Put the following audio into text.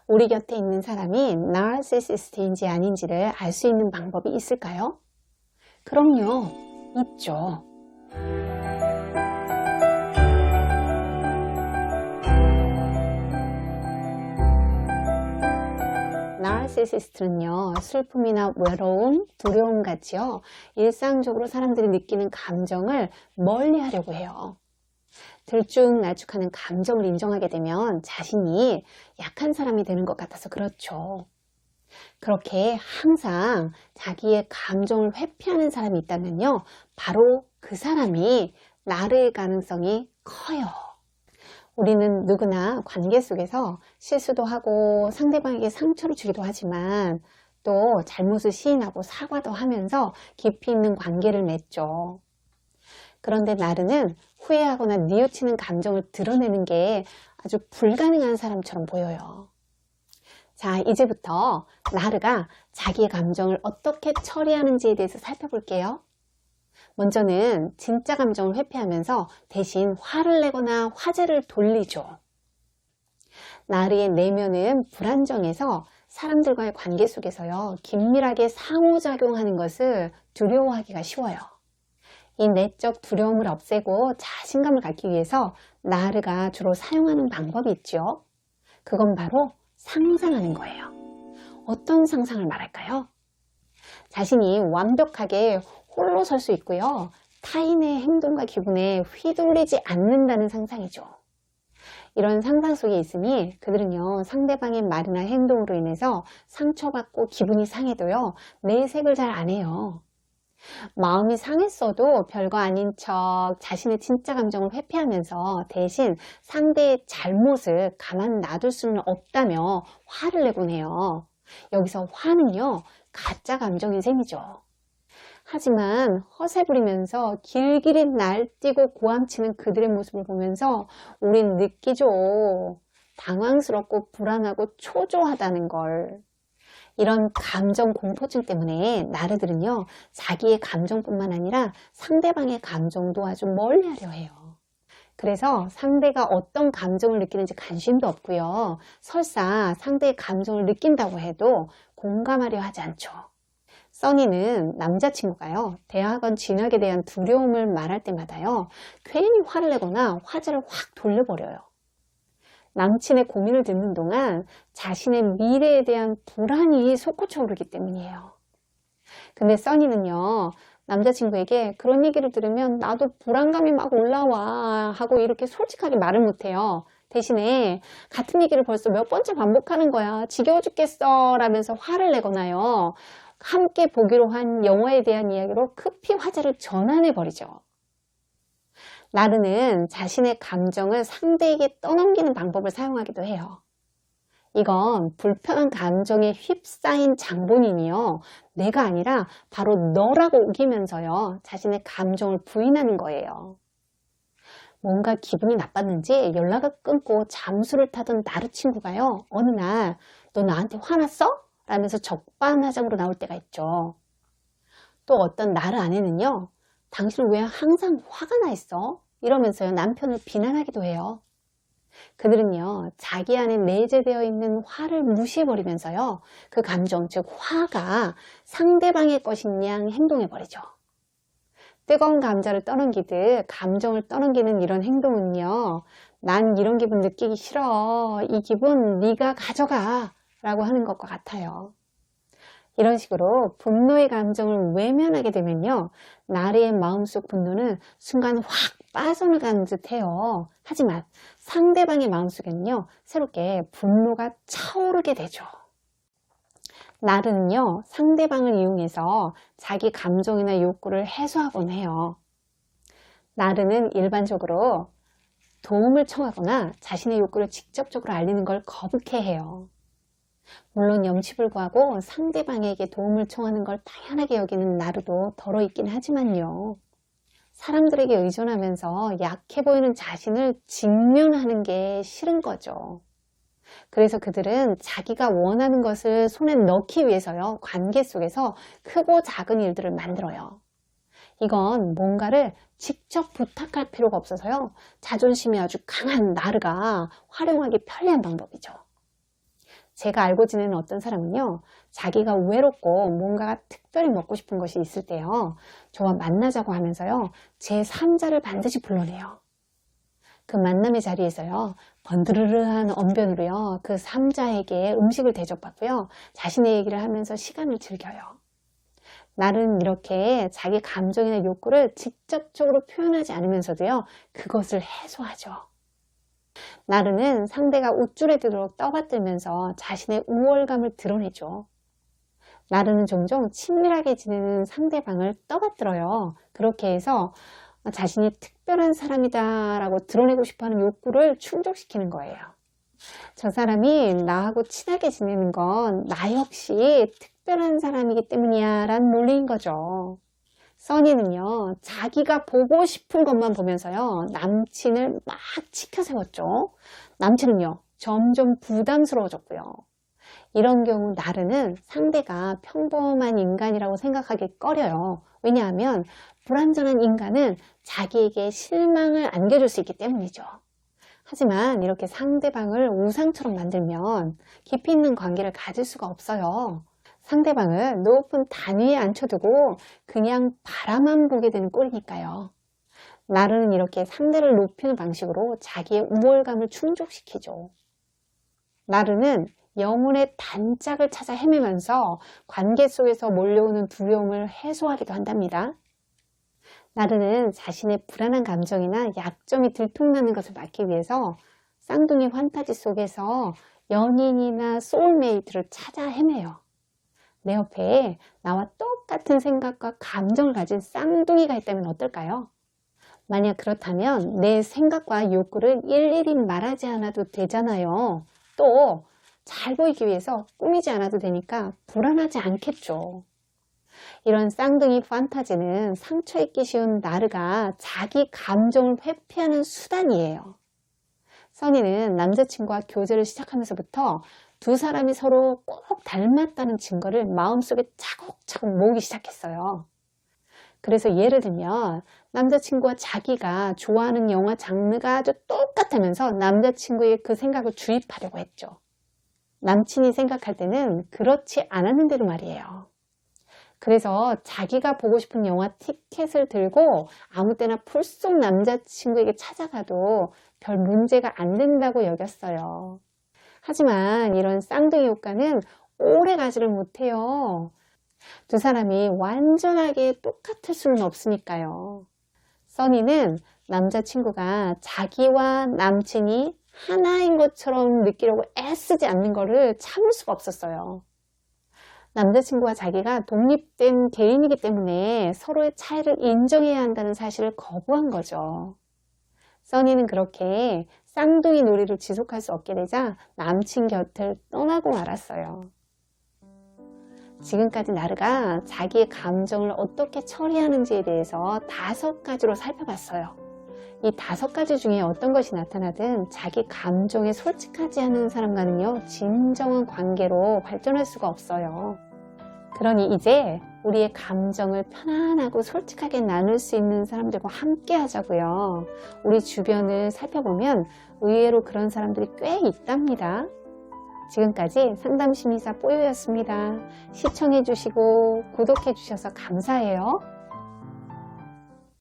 우리 곁에 있는 사람이 나르시시스트인지 아닌지를 알 수 있는 방법이 있을까요? 그럼요, 있죠. 나르시시스트는요, 슬픔이나 외로움, 두려움 같이요, 일상적으로 사람들이 느끼는 감정을 멀리하려고 해요. 들쭉날쭉하는 감정을 인정하게 되면 자신이 약한 사람이 되는 것 같아서 그렇죠. 그렇게 항상 자기의 감정을 회피하는 사람이 있다면요, 바로 그 사람이 나르일 가능성이 커요. 우리는 누구나 관계 속에서 실수도 하고 상대방에게 상처를 주기도 하지만 또 잘못을 시인하고 사과도 하면서 깊이 있는 관계를 맺죠. 그런데 나르는 후회하거나 뉘우치는 감정을 드러내는 게 아주 불가능한 사람처럼 보여요. 자, 이제부터 나르가 자기의 감정을 어떻게 처리하는지에 대해서 살펴볼게요. 먼저는 진짜 감정을 회피하면서 대신 화를 내거나 화제를 돌리죠. 나르의 내면은 불안정해서 사람들과의 관계 속에서요, 긴밀하게 상호작용하는 것을 두려워하기가 쉬워요. 이 내적 두려움을 없애고 자신감을 갖기 위해서 나르가 주로 사용하는 방법이 있죠. 그건 바로 상상하는 거예요. 어떤 상상을 말할까요? 자신이 완벽하게 홀로 설 수 있고요. 타인의 행동과 기분에 휘둘리지 않는다는 상상이죠. 이런 상상 속에 있으니 그들은요, 상대방의 말이나 행동으로 인해서 상처받고 기분이 상해도요, 내색을 잘 안 해요. 마음이 상했어도 별거 아닌 척 자신의 진짜 감정을 회피하면서 대신 상대의 잘못을 가만 놔둘 수는 없다며 화를 내곤 해요. 여기서 화는요, 가짜 감정인 셈이죠. 하지만 허세 부리면서 길길이 날뛰고 고함치는 그들의 모습을 보면서 우린 느끼죠. 당황스럽고 불안하고 초조하다는 걸. 이런 감정 공포증 때문에 나르들은요, 자기의 감정뿐만 아니라 상대방의 감정도 아주 멀리하려 해요. 그래서 상대가 어떤 감정을 느끼는지 관심도 없고요. 설사 상대의 감정을 느낀다고 해도 공감하려 하지 않죠. 써니는 남자친구가요, 대학원 진학에 대한 두려움을 말할 때마다요, 괜히 화를 내거나 화제를 확 돌려버려요. 남친의 고민을 듣는 동안 자신의 미래에 대한 불안이 솟구쳐 오르기 때문이에요. 근데 써니는요, 남자친구에게 그런 얘기를 들으면 나도 불안감이 막 올라와 하고 이렇게 솔직하게 말을 못해요. 대신에 같은 얘기를 벌써 몇 번째 반복하는 거야. 지겨워 죽겠어 라면서 화를 내거나요, 함께 보기로 한 영화에 대한 이야기로 급히 화제를 전환해버리죠. 나르는 자신의 감정을 상대에게 떠넘기는 방법을 사용하기도 해요. 이건 불편한 감정에 휩싸인 장본인이요, 내가 아니라 바로 너라고 우기면서요, 자신의 감정을 부인하는 거예요. 뭔가 기분이 나빴는지 연락을 끊고 잠수를 타던 나르 친구가요, 어느 날 너 나한테 화났어? 라면서 적반하장으로 나올 때가 있죠. 또 어떤 나르 아내는요, 당신은 왜 항상 화가 나 있어? 이러면서요, 남편을 비난하기도 해요. 그들은요, 자기 안에 내재되어 있는 화를 무시해버리면서요, 그 감정, 즉 화가 상대방의 것인 양 행동해버리죠. 뜨거운 감자를 떠넘기듯 감정을 떠넘기는 이런 행동은요, 난 이런 기분 느끼기 싫어, 이 기분 네가 가져가 라고 하는 것과 같아요. 이런 식으로 분노의 감정을 외면하게 되면요, 나르의 마음속 분노는 순간 확 빠져나가는 듯 해요. 하지만 상대방의 마음속에는요, 새롭게 분노가 차오르게 되죠. 나르는요, 상대방을 이용해서 자기 감정이나 욕구를 해소하곤 해요. 나르는 일반적으로 도움을 청하거나 자신의 욕구를 직접적으로 알리는 걸 거북해해요. 물론 염치불구하고 상대방에게 도움을 청하는 걸 당연하게 여기는 나르도 덜어 있긴 하지만요, 사람들에게 의존하면서 약해 보이는 자신을 직면하는 게 싫은 거죠. 그래서 그들은 자기가 원하는 것을 손에 넣기 위해서요, 관계 속에서 크고 작은 일들을 만들어요. 이건 뭔가를 직접 부탁할 필요가 없어서요, 자존심이 아주 강한 나르가 활용하기 편리한 방법이죠. 제가 알고 지내는 어떤 사람은요, 자기가 외롭고 뭔가가 특별히 먹고 싶은 것이 있을 때요, 저와 만나자고 하면서요, 제3자를 반드시 불러내요. 그 만남의 자리에서요, 번드르르한 언변으로요, 그 3자에게 음식을 대접받고요, 자신의 얘기를 하면서 시간을 즐겨요. 나는 이렇게 자기 감정이나 욕구를 직접적으로 표현하지 않으면서도요, 그것을 해소하죠. 나르는 상대가 우쭐해지도록 떠받들면서 자신의 우월감을 드러내죠. 나르는 종종 친밀하게 지내는 상대방을 떠받들어요. 그렇게 해서 자신이 특별한 사람이다 라고 드러내고 싶어하는 욕구를 충족시키는 거예요. 저 사람이 나하고 친하게 지내는 건 나 역시 특별한 사람이기 때문이야 라는 논리인 거죠. 써니는요, 자기가 보고 싶은 것만 보면서요, 남친을 막 치켜세웠죠. 남친은요, 점점 부담스러워졌고요. 이런 경우 나르는 상대가 평범한 인간이라고 생각하기 꺼려요. 왜냐하면 불완전한 인간은 자기에게 실망을 안겨줄 수 있기 때문이죠. 하지만 이렇게 상대방을 우상처럼 만들면 깊이 있는 관계를 가질 수가 없어요. 상대방을 높은 단위에 앉혀두고 그냥 바라만 보게 되는 꼴이니까요. 나르는 이렇게 상대를 높이는 방식으로 자기의 우월감을 충족시키죠. 나르는 영혼의 단짝을 찾아 헤매면서 관계 속에서 몰려오는 두려움을 해소하기도 한답니다. 나르는 자신의 불안한 감정이나 약점이 들통나는 것을 막기 위해서 쌍둥이 환타지 속에서 연인이나 소울메이트를 찾아 헤매요. 내 옆에 나와 똑같은 생각과 감정을 가진 쌍둥이가 있다면 어떨까요? 만약 그렇다면 내 생각과 욕구를 일일이 말하지 않아도 되잖아요. 또 잘 보이기 위해서 꾸미지 않아도 되니까 불안하지 않겠죠. 이런 쌍둥이 판타지는 상처 입기 쉬운 나르가 자기 감정을 회피하는 수단이에요. 써니는 남자친구와 교제를 시작하면서부터 두 사람이 서로 꼭 닮았다는 증거를 마음속에 차곡차곡 모으기 시작했어요. 그래서 예를 들면 남자친구와 자기가 좋아하는 영화 장르가 아주 똑같다면서 남자친구의 그 생각을 주입하려고 했죠. 남친이 생각할 때는 그렇지 않았는데도 말이에요. 그래서 자기가 보고 싶은 영화 티켓을 들고 아무 때나 풀속 남자친구에게 찾아가도 별 문제가 안 된다고 여겼어요. 하지만 이런 쌍둥이 효과는 오래 가지를 못해요. 두 사람이 완전하게 똑같을 수는 없으니까요. 써니는 남자친구가 자기와 남친이 하나인 것처럼 느끼려고 애쓰지 않는 것을 참을 수가 없었어요. 남자친구와 자기가 독립된 개인이기 때문에 서로의 차이를 인정해야 한다는 사실을 거부한 거죠. 써니는 그렇게 쌍둥이 놀이를 지속할 수 없게 되자 남친 곁을 떠나고 말았어요. 지금까지 나르가 자기의 감정을 어떻게 처리하는지에 대해서 5가지로 살펴봤어요. 이 5가지 중에 어떤 것이 나타나든 자기 감정에 솔직하지 않은 사람과는요, 진정한 관계로 발전할 수가 없어요. 그러니 이제 우리의 감정을 편안하고 솔직하게 나눌 수 있는 사람들과 함께 하자고요. 우리 주변을 살펴보면 의외로 그런 사람들이 꽤 있답니다. 지금까지 상담심리사 뽀요였습니다. 시청해 주시고 구독해 주셔서 감사해요.